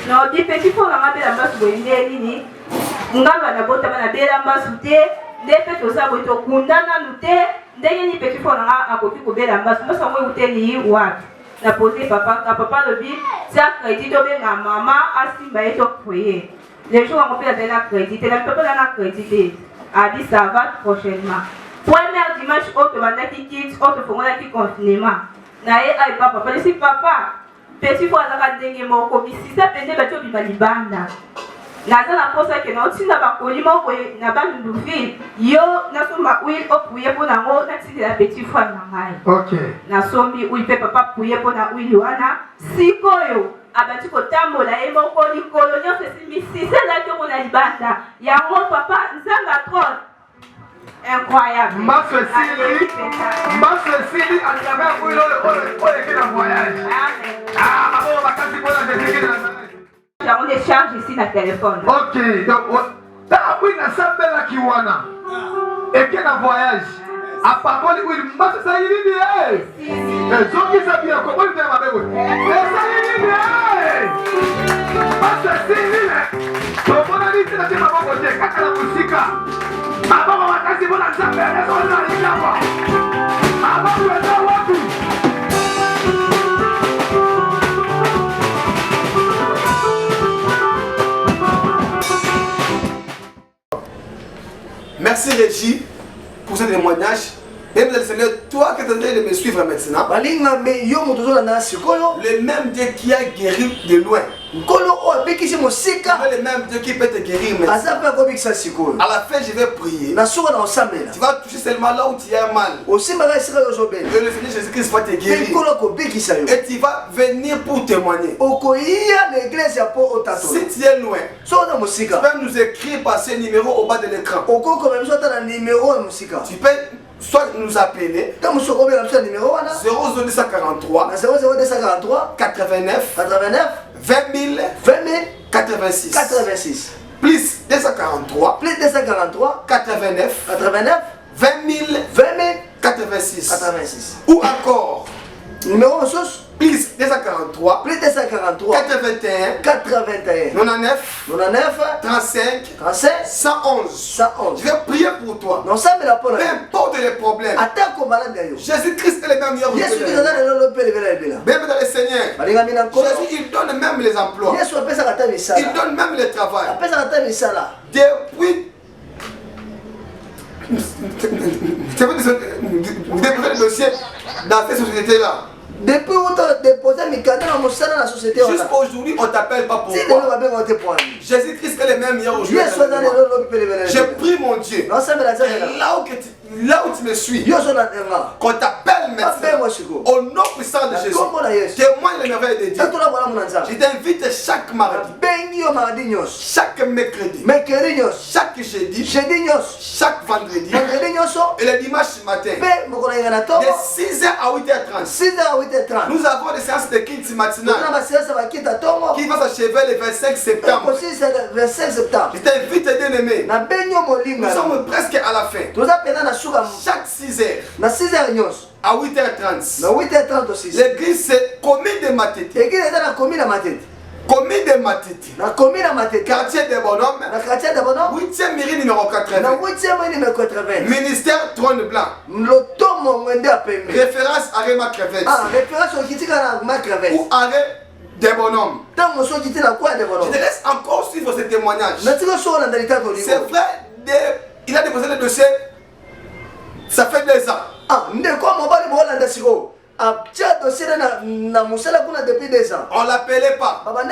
Non, dit petit fois dans la Bélambasse vous ni. Ngaba na bota na Bélambasse te. Ndeke toza boto kundana lute ndenge ni petit fona nga akoki kobela mbasu mbasu mwe uteli wapi na poser papa le bi ça crédit to benga mama asimba eto foyer les jours on peut donner la crédit la papa na crédit a dit ça va prochainement première dimanche auto bandaki kids auto fongola ki confinement na e ai papa si papa petit fona nga ndenge moko bisi ça pende bato bibalibanda Nazana posa ke na otinda bakoli moko na Bandundu yo nasomba huile opuye pona ngo na tindi la petit frère na ngai. OK. Nasombi huile pe papa puye pona huile wana sikoyo abati kotambola ye moko likolo nyonso esimbi siselaki omona libanda yango papa nzanga trop incroyable. Mbasso esili alingaka kuilo oyo eke na voyage. Ah, mabo bakasi mpona Jésus na Nazareth. On décharge ici na téléphone. Ok, donc taabwi nasambelaki wana eke na voyage apakoli wili mbaso esali nini ezongisa bino komoni te mabe boye esali nini mbaso esili tomonani te nate maboko te kaka na mosika maboko makasi mpona nzambe ezolina likambo maboko eza wapi. Merci Régie pour ce témoignage. Même le Seigneur, toi qui es en train de me suivre maintenant, le même Dieu qui a guéri de loin, le même Dieu qui peut te guérir maintenant. À la fin, je vais prier. Tu vas toucher seulement là où tu as mal. Et le Seigneur Jésus-Christ va te guérir. Et tu vas venir pour témoigner. Si tu es loin, tu peux nous écrire par ce numéro au bas de l'écran. Tu peux soit nous appeler 00243 89 20 000 86 plus 243 89 20 000 86 ou encore numéro ressource plus 243 81 99 35 111. Je vais prier pour toi. Peu importe les problèmes. Jésus-Christ est le même hier aujourd'hui. Même dans le Seigneur. Jésus, il donne même les emplois. Il donne même le travail. Depuis le dossier dans ces sociétés-là. Depuis où tu as déposé mes cadres dans la société. Jusqu'aujourd'hui, on ne t'appelle pas pourquoi. Jésus-Christ est le même hier aujourd'hui. Je prie mon Dieu. Là où tu me suis, qu'on t'appelle maintenant, au nom puissant de Jésus, témoigne les merveilles de Dieu. Je t'invite chaque mardi, chaque mercredi, chaque jeudi, chaque vendredi et le dimanche matin, de 6h à 8h30. Nous avons des séances de kids matinales qui vont s'achever le 25 septembre. Je t'invite, bien-aimé. Nous sommes presque à la fin. Chaque 6h à 8h30. L'église c'est commune de Matete. Commune de Matete. Quartier des bonhommes. 8e mairie numéro 80. Ministère Trône Blanc. Référence à Réma Crevette. Ou arrêt des bonhommes. Je te laisse encore suivre ce témoignage. C'est vrai, il a déposé le dossier. Ça fait 2 ans. On ne l'appelait pas. Mais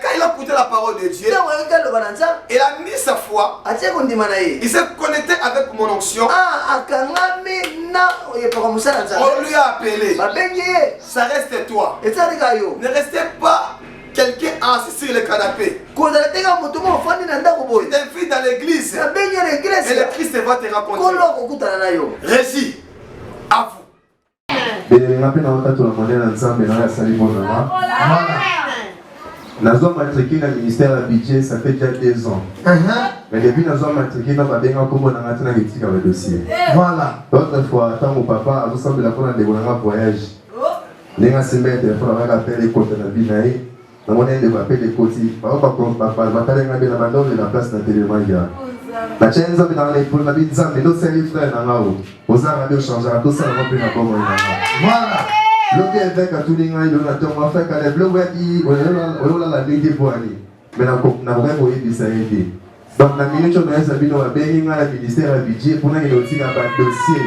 quand il a écouté la parole de Dieu, il a mis sa foi. Il s'est connecté avec mon onction. On lui a appelé. Ça reste toi. Ne restez pas quelqu'un assis sur le canapé. Je t'invite dans l'église. Et le Christ va te rencontrer. Régie, à vous. Nazo matriculé dans le ministère de budget, ça fait déjà 2 ans. Mais depuis nazo matriculé dans le dossier. Voilà. L'autre fois, quand mon papa a ressemblé à un voyage, il a appelé les côtes de la Binaï. Dans mon aide, il appelle les côtes. Papa, la place dans le télémania. La chaîne est dans les poules, la vie de Zam, mais nous sommes les frères dans la haut. Aux Arabes, changent tout ça, on va plus la pomme. Voilà. L'autre évêque a tout l'ingénieur, il a tout fait qu'à les bleus, on a la ligne des bois. Mais la coupe n'a pas eu de s'arrêter. Donc, la minute où on a sabi, on va bénir à la ministère à budget pour nous aussi dans le dossier.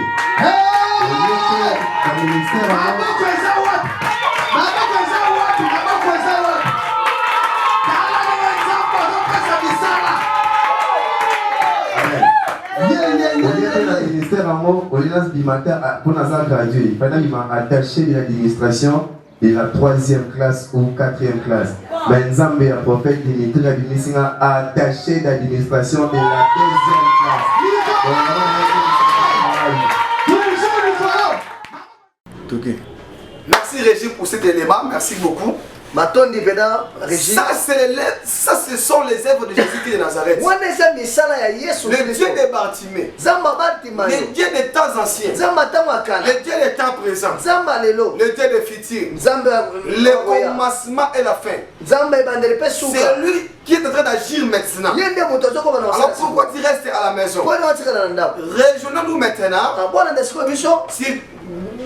Le ministère a le ministère a dit pour nous graduer. Pendant qu'il m'a attaché l'administration, de la 3e classe ou 4e classe. Mais Nzambe a prophète Dimitri Abimissinga attaché d'administration de la 2e classe. Merci Régis pour cet élément, merci beaucoup. Ça, ce sont les œuvres de Jésus-Christ de Nazareth. Le Dieu de Bartimée, le Dieu des temps anciens, le Dieu des temps présents, le Dieu des futurs, le commencement et la fin. C'est lui qui est en train d'agir maintenant. Alors pourquoi tu restes à la maison? Rejoignons-nous maintenant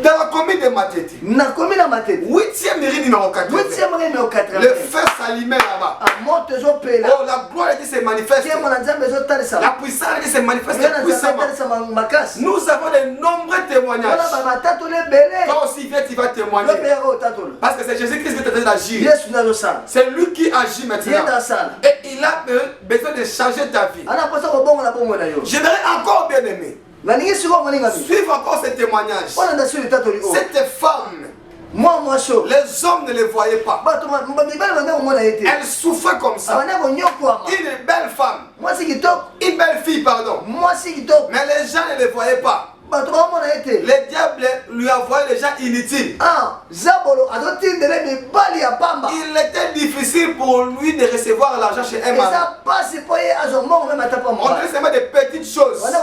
dans la commune de Matete. 8e mairie numéro 80. Le feu s'allumait là-bas. Oh, la gloire de Dieu se manifeste. La puissance de Dieu se manifeste puissamment. Nous avons de nombreux témoignages. Toi aussi, viens, tu vas témoigner. Parce que c'est Jésus-Christ qui est en train d'agir. C'est lui qui agit maintenant. Et il a besoin de changer ta vie. J'aimerais encore bien aimer suivre encore ce témoignage. Cette femme, les hommes ne les voyaient pas. Elle souffrait comme ça. Une belle femme, une belle fille, pardon. Mais les gens ne les voyaient pas. Le diable lui a envoyé les gens inutiles. Il était difficile pour lui de recevoir l'argent chez un mari. On devait seulement des petites choses. Mais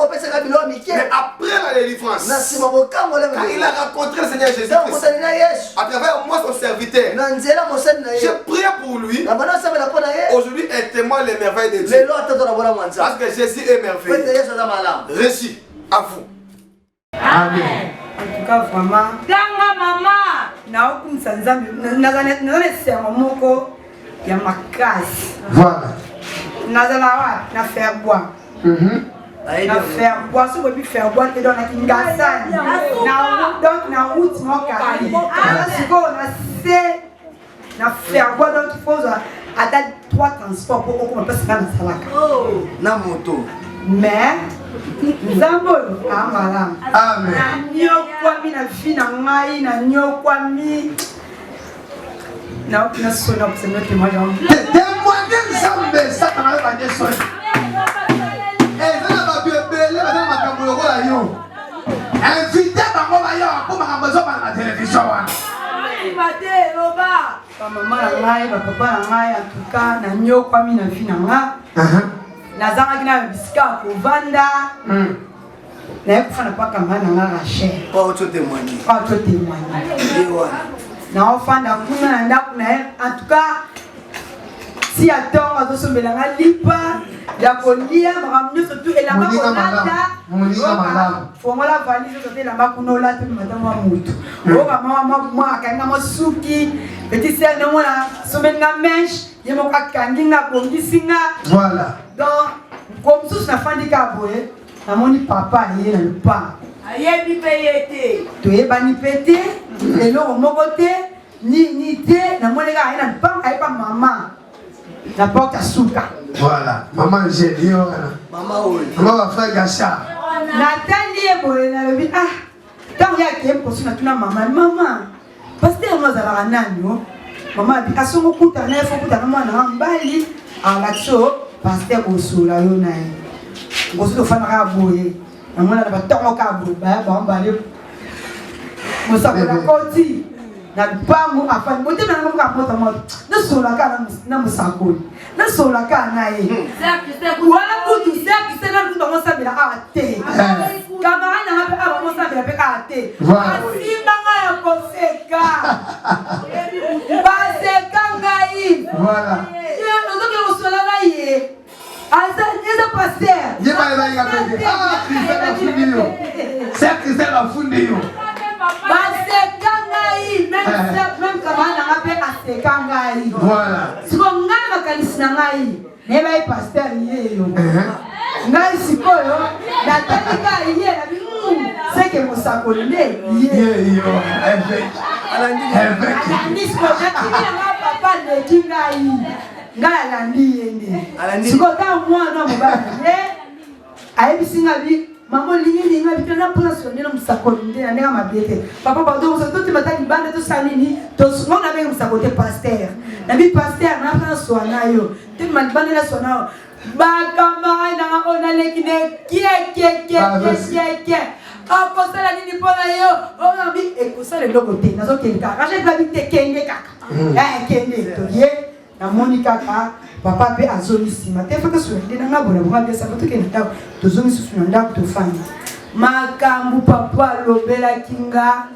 après la délivrance, quand il a rencontré le Seigneur Jésus-Christ, à travers moi son serviteur, j'ai prié pour lui. Aujourd'hui, elle témoigne les merveilles de Dieu. Parce que Jésus est merveilleux. Récit à vous. Amen. En tout cas, vraiment, Danga maman, Voilà. Na faire boire. Na faire boire, ce que tu faire boire, tu donnes à Kingassan. Donc, na route, mon cari. Na faire boire, donc il faut attendre 3 transports pour qu'on puisse faire la salaka. Na moto. Mais, Zambolo, Amalam. Amen. Na nyokwami na fina ngai, na nyokwami. Na sona pour ce témoignage. Témoigner Nzambe, ça t'en a pas de son. Et ça va bien belé, ça va camoulo la yo. Invité bango ba yo pour ma maison par la télévision. Maman na ngai, papa na ngai, en tout cas, na nyokwami na fina ngai. Nazanga kina bisika kovanda. Na ekufana paka mana nga Rachel. Pas autre témoigner. Pas autre témoigner. Na ofanda kuna na ndaku na en tout cas si attend azosombela nga lipa ya kolia makamnyo surtout elamba kolanda. Fongola valise surtout elamba kunola te madame wa mutu. Oka mama akanga masuki petit sel na mona somenga mesh yemo kakangi nga bongisinga. Voilà. Donc, comme ça, je suis fait mon papa est dans le pas. Tu es banni pété, et là, mon côté, ni té, na mon gars, il n'a pas maman. La porte à souka. Voilà, maman j'ai dit, maman va faire gacha. Nathalie est bonne, elle dit, ah, quand il y a quelqu'un pour se mettre maman, parce que nous avons un an, maman dit, à son coup, tu as un faut que tu as un bali, à l'action. Pasteur Osula yona ngosulo fana boye namona na batongo ka ba mbale musako na koti na pangu afani bote na ngoka pota mo na sola ka na musako na sola ka na ye wala kutu saki na ndo mo sabira ate kama ana hapo aba mo sabira pe ate asimba ngaya koseka baseka ngai voilà. C'est Christelle a fondé. Voilà. Ngala landi yende. Sikota mwana mubali. Ayibisinga bi maman ligne nga bitana pour sonner no musakoli nde na ma biete papa pardon so to timata libanda to sanini to ngona be musakote pasteur na bi pasteur na fa swana yo te man banda la swana ba kama na ona lekine kie akosala nini pona yo ona bi ekosala lokote nazo kenka rache ba bi te kenge kaka kenge to ye na moni kaka papa pe azoni sima te faka swende na ngabona bonga besa to kenda to zomi susu na to fani makambu papa lobela kinga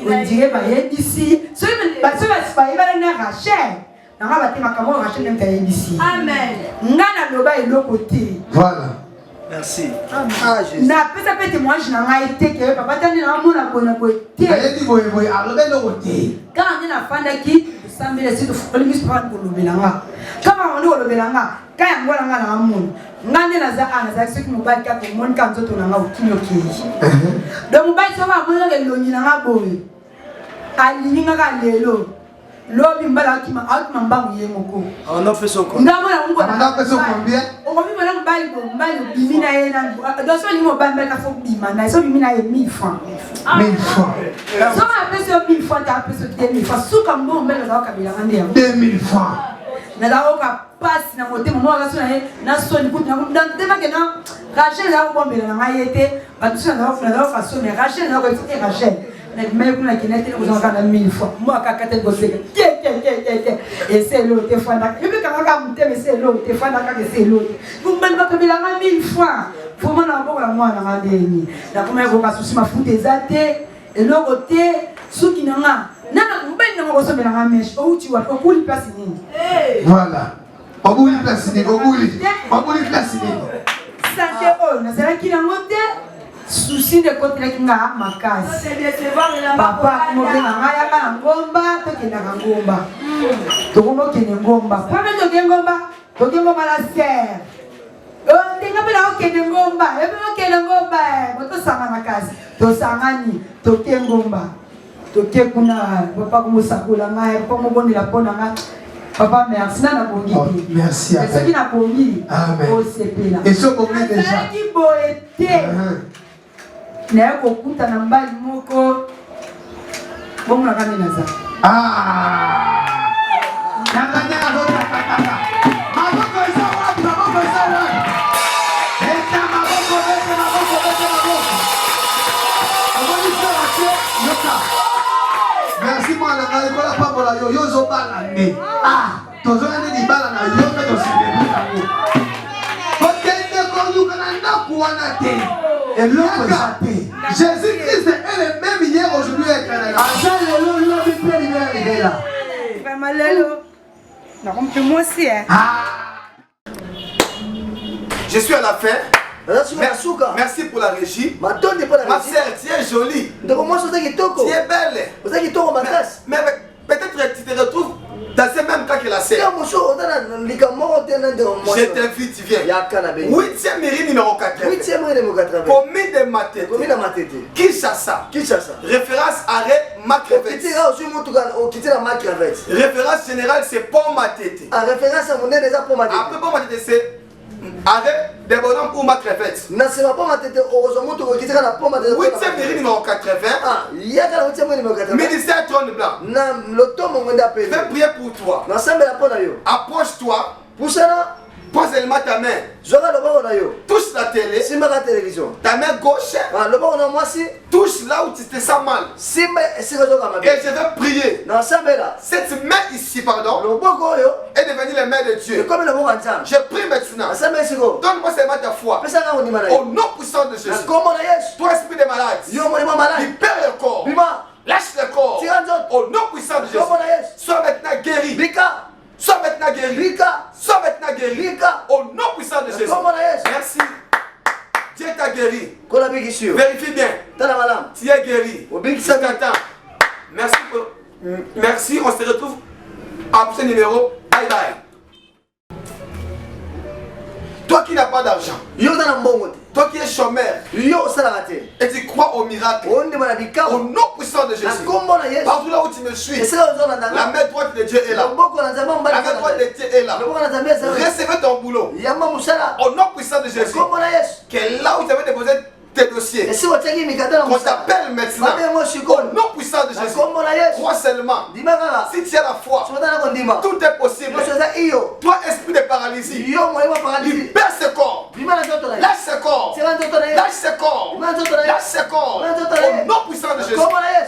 ondire ba yedisi so ba yeba na Rachel na ngaba te makambo Rachel nta yedisi amen ngana loba elokote Voilà. Merci. Ah, na pesa pe témoignage na ngai te ke papa tani na mona bona ko te Ayedi boye alobe lokote. quand on a fandaki sambile situ folingi sport ko lobelanga kama on lobelanga kaya ngola ngala amun ngane na za ana za siku mobile ka ko mon kan zoto na nga ukinyo ki do mobile so ba mo le lonyi na ngaboy ali nga lelo lobi mbala akima mbangu yemoko On a fait son compte. ndamona ngo On a fait son combien? on va vivre dans mbali bo mbali bimina yena do so ni mo bambela fo bima na so bimina ye 1000 francs 1000 francs. so ma peso 1000 francs ta peso 2000 francs suka mbo mbele za kabila ngande ya 2000 francs. na za oka pass na motema mo ga so na so ni kutu na ndema ke na Rachel za bombela na ngayete batusa na fa so mais Rachel na ko fite Rachel na me kuna kinete ko za kana 1000 francs mo akakate goseka et c'est l'autre fois et puis quand on a c'est l'autre fois c'est l'autre vous m'avez pas payé la 1000 francs faut m'en avoir la moi na ngandeni na kuma ko ka susi mafuta ezate et l'autre côté suki nanga nana mbeni nanga ko somela nga mesh o uti wa ko kuli place nini Voilà. Obuli place ni place ni. santé o na sala ki na ngote souci de côté la kinga makasi papa mo ke na ngaya ka ngomba to ke na ngomba to mo ke ngomba pa me to ke ngomba la serre o tinga pela o ke ngomba e mo ke ngomba mo to sanga makasi to sangani to ke ngomba to ke kuna papa ko musakula ngaya pa mo boni la pona nga papa merci na bongi Merci à ce qui na bongi Amen. o sepela Et ce combien déjà? qui boete na kokuta na mbali moko bonga kani naza Nanganya ngota kaka. Maboko isa wapi? Eta maboko. Obali sala yoka. Merci mwana ngai kola pambola yo zo bala ne. Tozona ni bala na yo pe to célébrer yango. Okende ko yuka na ndaku wana te. Jésus-Christ est le même hier, aujourd'hui et éternellement. Je suis à la fin. Merci pour la régie. Ma soeur, tu es jolie. Tu es belle. Mais peut-être que tu te retrouves dans ce même cas que la sœur. Je t'invite, tu viens. 8e mairie numéro 80. Commune de Matete. Kinshasa. Référence arrêt Macrevette. Référence générale, c'est Pont Matete. Après Pont Matete, c'est arrêt des bonhommes pour Macrevette. 8e mairie numéro 80. Ministère Trône Blanc. Fais prier pour toi. Approche-toi. Pose également ta main. Touche la télé. Ta main gauche. Touche là où tu te sens mal. Et je vais prier. Cette main ici, pardon, est devenue la main de Dieu. Je prie maintenant. Donne-moi seulement ta foi. Au nom puissant de Jésus. Toi, esprit de malade, libère le corps. Lâche le corps. Au nom puissant de Jésus. Sois maintenant guéri. Sois maintenant guéri. Sois maintenant guéri. Au nom puissant de Jésus. Merci. Dieu t'a guéri. Vérifie bien. Tu es guéri. Merci. Merci. On se retrouve à ce numéro. Bye bye. Toi qui n'as pas d'argent, Yo na mbongo. toi qui es chômeur, Yo salagate. et tu crois au miracle, Onde mana bika. au nom puissant de Jésus, partout là où tu me suis, la main droite de Dieu est là. La main droite de Dieu est là. Recevez ton boulot. Au nom puissant de Jésus, que là où tu avais déposé tes dossiers, on t'appelle maintenant. Au nom puissant de Jésus, crois seulement. Si tu as la foi, tout est possible. Toi, esprit de paralysie, libère ce corps. Lâche ce corps. Lâche ce corps. Lâche ce corps. Au nom puissant de Jésus.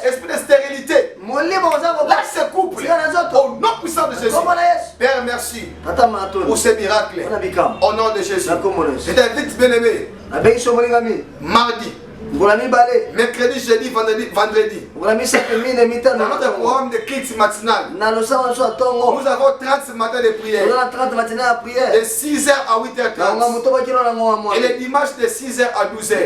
Esprit de stérilité, lâche ce couple. Au nom puissant de Jésus. Père, merci pour ce miracle. Au nom de Jésus. Je t'invite, bien-aimé, mardi, mercredi, jeudi, vendredi, dans notre programme de kits matinal, nous avons 30 matins de prière, de 6h à 8h30, et les dimanches de 6h à 12h.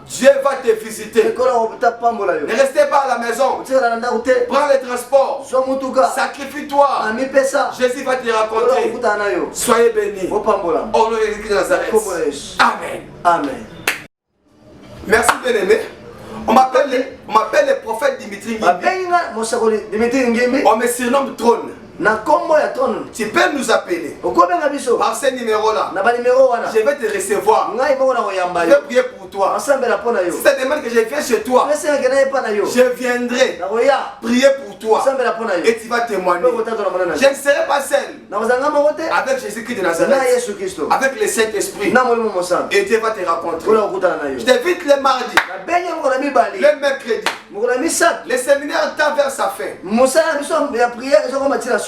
Dieu va te visiter. Ne restez pas à la maison. Prends les transports. Sacrifie-toi. Jésus va te rencontrer. Soyez bénis. Au nom de Jésus de Nazareth. Amen. Amen. Merci bien-aimé. On m'appelle le prophète Dimitri Ngimbi. On me surnomme Trône. Tu peux nous appeler par ce numéro-là. Je vais te recevoir. Je vais prier pour toi. Si tu demandes que je vienne chez toi, je viendrai prier pour toi. Et tu vas témoigner. Je ne serai pas seul. Avec Jésus-Christ de Nazareth. Avec le Saint-Esprit. Et Dieu va te rencontrer. Je t'invite le mardi. Le mercredi. Le séminaire tend vers sa fin.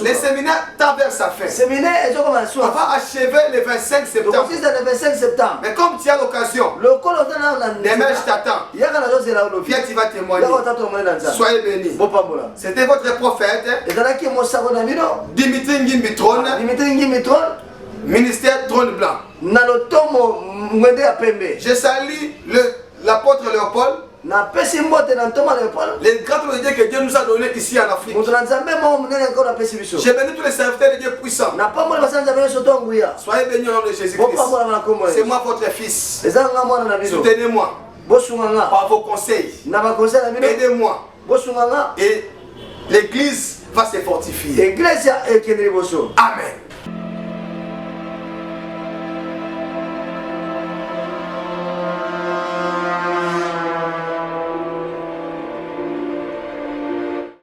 Le séminaire tend vers sa fin. On va achever le 25 septembre. Mais comme tu as l'occasion, demain je t'attends. Viens, tu vas témoigner. Soyez bénis. C'était votre prophète Dimitri Ngimbi Trône, ministère Trône Blanc. Je salue l'apôtre Léopold. Les grâces de Dieu que Dieu nous a donné ici en Afrique. J'ai béni tous les serviteurs de Dieu puissants. Soyez bénis au nom de Jésus-Christ. C'est moi votre fils. Soutenez-moi par vos conseils. Aidez-moi. Et l'église va se fortifier. Amen.